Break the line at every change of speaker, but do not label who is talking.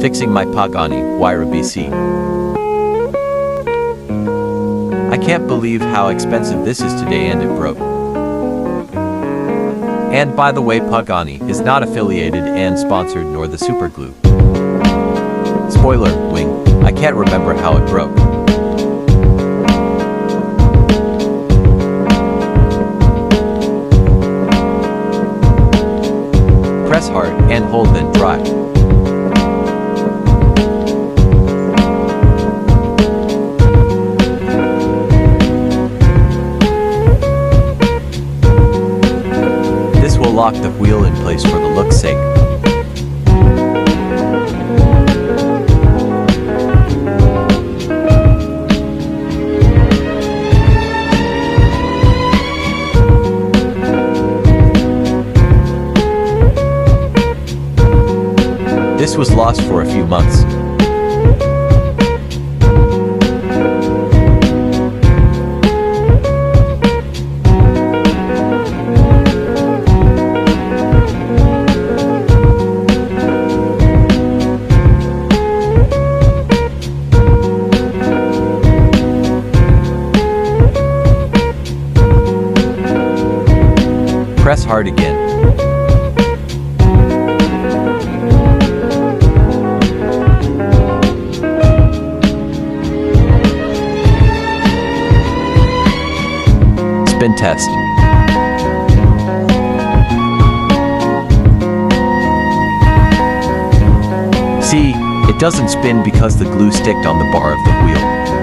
Fixing my Pagani, Huayra BC. I can't believe how expensive this is today and it broke. And by the way, Pagani is not affiliated and sponsored nor the super glue. Spoiler, wing, I can't remember how it broke. Press hard and hold then dry. This will lock the wheel in place for the look's sake. This was lost for a few months. Press hard again. Spin test. See, it doesn't spin because the glue sticked on the bar of the wheel.